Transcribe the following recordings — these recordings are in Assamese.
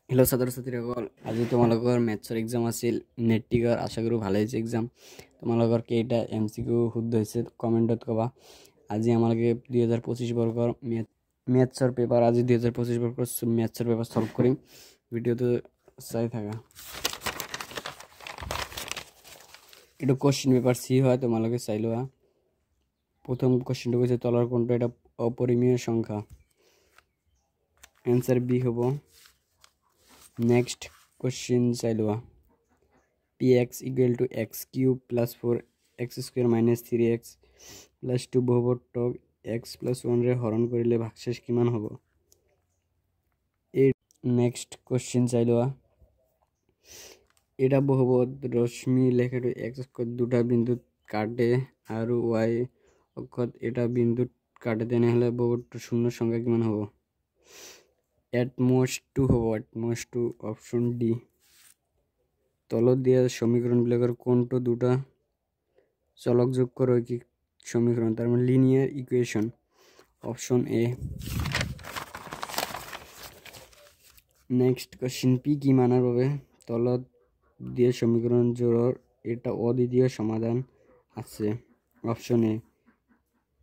হেল্ল' ছাত্ৰ ছাত্ৰীসকল, আজি তোমালোকৰ মেথছৰ এক্সাম আছিল। নেটটিকৰ আশা কৰোঁ ভালে হৈছে এক্সাম। তোমালোকৰ কেইটা MCQ শুদ্ধ হৈছে কমেণ্টত ক'বা। আজি আমালোকে 2025 বৰ্ষৰ মেথছৰ পেপাৰ, আজি 2025 বৰ্ষৰ মেথছৰ পেপাৰ সলভ কৰিম। ভিডিঅ'টো চাই থাকা। এইটো কুৱেশ্যন পেপাৰ C হয়, তোমালোকে চাই লোৱা। প্ৰথম কুৱেশ্যনটো কৈছে তলৰ কোনটো এটা অপৰিমেয় সংখ্যা। এনসাৰ B হ'ব। নেক্সট কোশ্চিন চাই লোৱা। px equal to x cube plus 4x square minus 3x plus 2 বহুপদক x plus 1 ৰে হৰণ কৰিলে ভাগশেষ কিমান হ'ব? এই নেক্সট কোশ্চিন চাই লোৱা। এটা বহুপদ ৰশ্মি লেখাটো x অক্ষত দুটা বিন্দুত কাটে আৰু y অক্ষত এটা বিন্দুত কাটে, তেনেহলে বহুপদটোৰ শূন্য সংখ্যা কিমান হ'ব? at most 2 হ'ব। at most 2 option D. তলত দিয়া সমীকৰণবিলাকৰ কোনটো দুটা চলকযোগ্য ৰৈখিক সমীকৰণ, তাৰ মানে linear equation? Option A. Next question, P কি মানৰ বাবে তলত দিয়া সমীকৰণযোৰৰ এটা অদ্বিতীয় সমাধান আছে? Option A.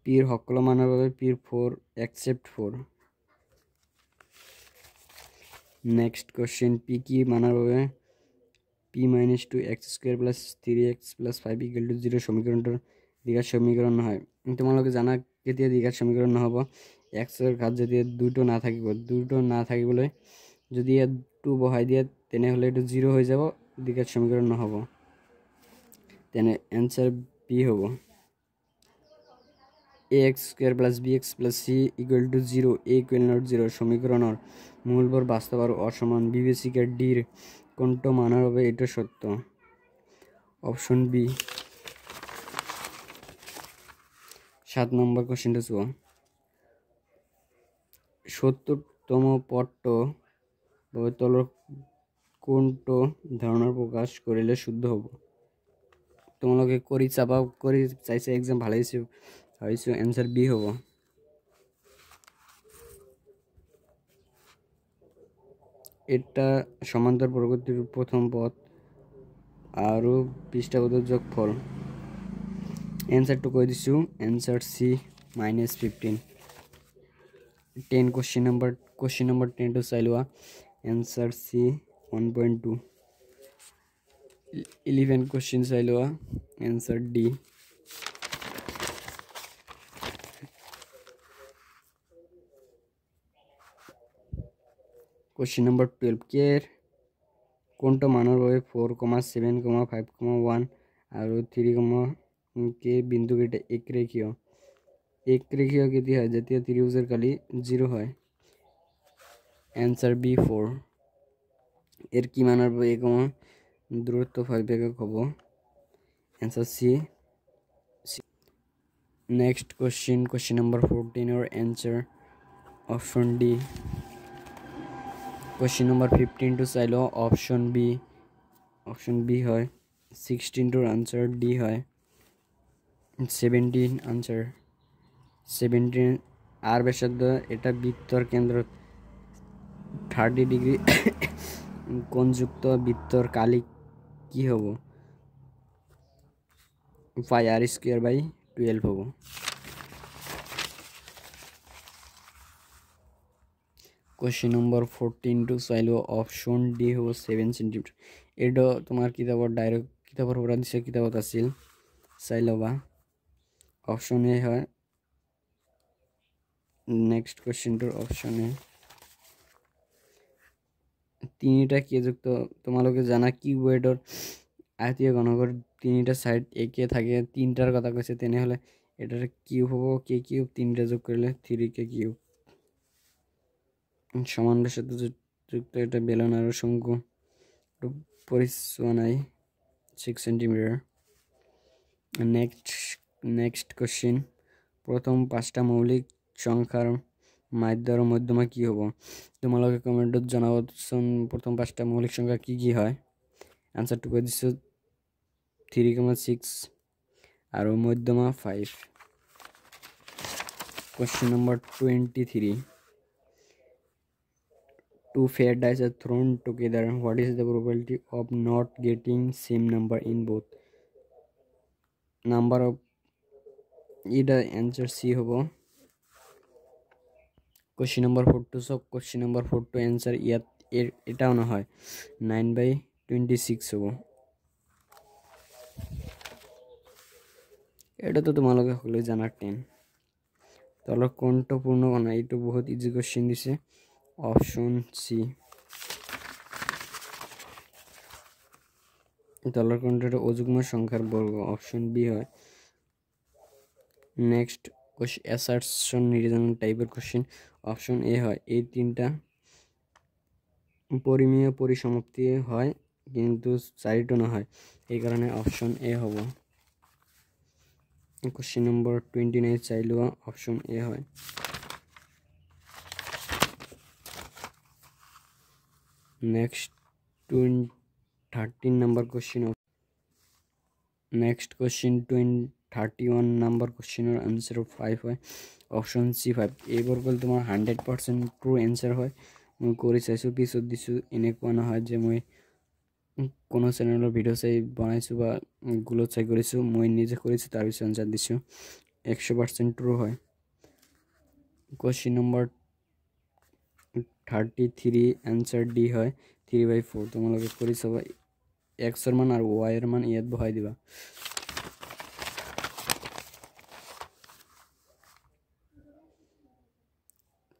পিৰ সকলো মানৰ বাবে পিৰ 4 except 4। নেক্সট কোশ্চিন, পি কি মানৰ বাবে p minus 2x square plus 3x plus 5 equal to 0 সমীকৰণটোৰ দ্বিঘাত সমীকৰণ নহয়। তোমালোকে জানা কেতিয়া দ্বিঘাত সমীকৰণ নহ'ব? x ৰ ঘাত যেতিয়া দুটো নাথাকিব, দুটো নাথাকিবলৈ যদি ইয়াত 2 বহাই দিয়ে তেনেহ'লে এইটো 0 হৈ যাব, দ্বিঘাত সমীকৰণ নহ'ব। তেনে এনসার বি হ'ব। ax square plus bx plus c equal to 0, a equal not 0 সমীকৰণৰ মূলবোৰ বাস্তৱ আৰু অসমান বিবেচিকা ডিৰ কোনটো মানৰ বাবে এটা সত্য? Option B. 7 নম্বৰ কোশ্চেনটো চোৱা। 70তম পদটো বাবে তলৰ কোনটো ধাৰণাৰ প্ৰকাশ কৰিলে শুদ্ধ হ'ব? তোমালোকে কৰি চাবা, কৰি চাইছে এক্সাম ভালে হৈছে ভাবিছোঁ। এনসাৰ বি হ'ব। এটা সমান্তৰ প্ৰগতিৰ প্ৰথম পথ আৰু পৃষ্ঠপথৰ যোগফল। এনসাৰটো কৈ দিছোঁ, এনসাৰ সি -15। 10 কোশ্চিন নম্বৰ 10 টো চাই লোৱা। এনসাৰ সি 1.2। 11 কোশ্চিন চাই লোৱা। Answer D. কোশ্চিন নম্বৰ 12, কে কোনটো মানৰ বাবে 4, 7, 5, 1 আৰু 3, কে বিন্দুকেইটা একৰেখীয়? একৰেখীয় কেতিয়া হয়? যেতিয়া ত্ৰিভুজৰ কালি 0 হয়। Answer B 4। এৰ কি মানৰ বাবে দূৰত্ব 5 একক হ'ব? Answer C. Next question number 14 answer option D. Question number 15 টো চাই লওঁ। অপশন বি হয়। 16 আনসার ডি হয়। 17 আনসার 17 আর ব্যাসার্ধ এটা বৃত্তর কেন্দ্র 30 ডিগ্রি কোণযুক্ত বৃত্তর কালি কি হব? পাই r²/12 হব। কোশ্চিন নম্বৰ 14 টো চাই লোৱা। অপশন ডি হ'ব 7 সেন্টিমিটাৰ। এটা তোমাৰ কিতাপৰ পৰা দিছে, কিতাপত আছিল, চাই ল'বা। অপশন এ হয়। নেক্সট কোশ্চিনটোৰ অপশন এ। তিনিটা কেযুক্ত, তোমালোকে জানা কিউবয়েডৰ আয়তীয় ঘনকৰ তিনিটা সাইড একে থাকে, তিনটাৰ কথা কৈছে, তেনেহলে এটাৰ কিউব হ'ব কে কিউব, তিনটা যোগ কৰিলে 3k কিউব। সমান ব্যাসাৰ্ধ যুক্ত এটা বেলন আৰু শঙ্কু পৰিচয় নাই 6 সেন্টিমিটাৰ। নেক্সট কোশ্চিন, প্ৰথম 5টা মৌলিক সংখ্যাৰ মাধ্য আৰু মধ্যমা কি হ'ব? তোমালোকে কমেন্টত জনাবচোন প্ৰথম 5টা মৌলিক সংখ্যা কি হয়। আনসাৰটো কৈ দিছোঁ 3,6 আৰু মধ্যমা 5। Question number 23, two fair dice are thrown together. What is the probability of not getting same number in both? Number of এটা answer C হবো। Question number 4 to so question number 4 to answer এটাও না হয় 9/26 হবো। এটা তো তোমালোকে হলে জানার 10 তাহলে কোনটা পূর্ণ না এটা বহুত ইজি কোশ্চেন দিছে অপশন সি তাহলে কোনটা অযুগ্ম সংখ্যার বর্গ অপশন বি হয়। নেক্সট কোশ্চেন অ্যাসার্শন নির্ধারণ টাইপের কোশ্চেন অপশন এ হয়। এই তিনটা পরিমেয় পরিসমাপ্তি হয় কিন্তু চারিটো না হয় এই কারণে অপশন এ হব। কোশ্চেন নম্বর 29 চাইলেও অপশন এ হয়। Next 13 number question next question 31 number কোশ্চেনের আনসার 5 হয় অপশন সি 5 এইবার বল তোমার 100% ট্রু অ্যান্সার হয় মই কৰি চাইছো পিছত দিছো এনেকুৱা নহয় যে মই কোনো চ্যানেলৰ ভিডিও চাই বনাইছো বা গুলো চাই কৰিছো মই নিজে কৰিছো তাৰ পিছত আনসাৰ দিছো 100% ট্ৰু হয়। কোশ্চেন নম্বৰ 33 আনসাৰ ডি হয় 3/4 তোমালোকে কৰি চাবা x এর মান আর y এর মান ইয়াত বহাই দিবা।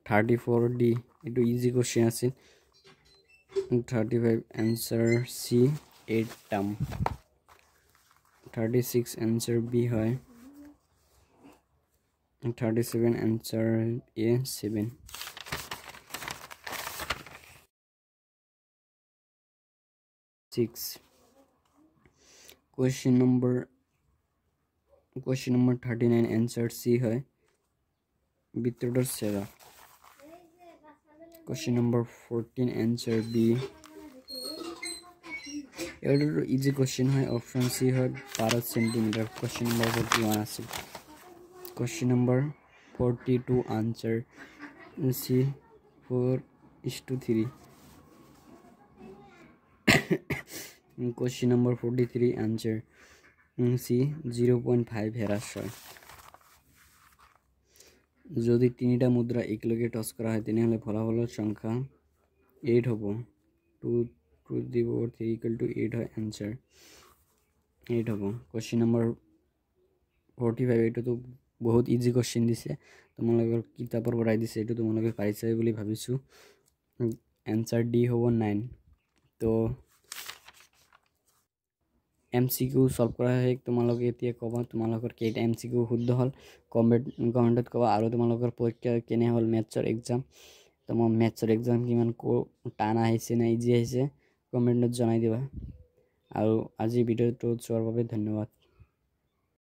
34D একটু ইজি কোশ্চেন আছে 35 আনসার সি 8 টার্ম 36 আনসার বি হয় 37 আনসার এ 7 6 কোশ্চেন নম্বর 39 আনসার সি হয় বৃত্তটার সেরা। Question number 14 answer B এটা ইজি কোশ্চেন হয় অপশন সি হয় 12 সেন্টিমিটার। কোশ্চেন নম্বর 41 আছে। কোশ্চেন নম্বর 42 আনসার সি 4:3 কোশ্চেন নম্বর 43 আনসার সি 0.5 হ্রাস হয়। যদি তিনটা মুদ্রা একলগে টস করা হয় তেনেহলে ফলাফলের সংখ্যা 8 হব 2 to the power 3 equal to 8 হয় आंसर 8 হব। কোশ্চেন নাম্বার 45 এটা তো বহুত ইজি কোশ্চেন দিছে তোমালোকৰ কিতাপৰ পৰাই দিছে এটা তোমালোকে পাইছে বুলি ভাবিছো आंसर ডি হব 9। তো এমসিকিউ সলভ কৰা হয় তোমালোকে এতিয়া কবা তোমালোকৰ কেইটা এমসিকিউ শুদ্ধ হল কমেন্টত কবা আৰু তোমালোকৰ পৰীক্ষা কেনে হল মেথছৰ এক্সাম তোমাৰ মেথছৰ এক্সাম কিমান টান আহিছে না ইজি আহিছে কমেন্টত জনাই দিবা আৰু আজি ভিডিওটো চোৱাৰ বাবে ধন্যবাদ।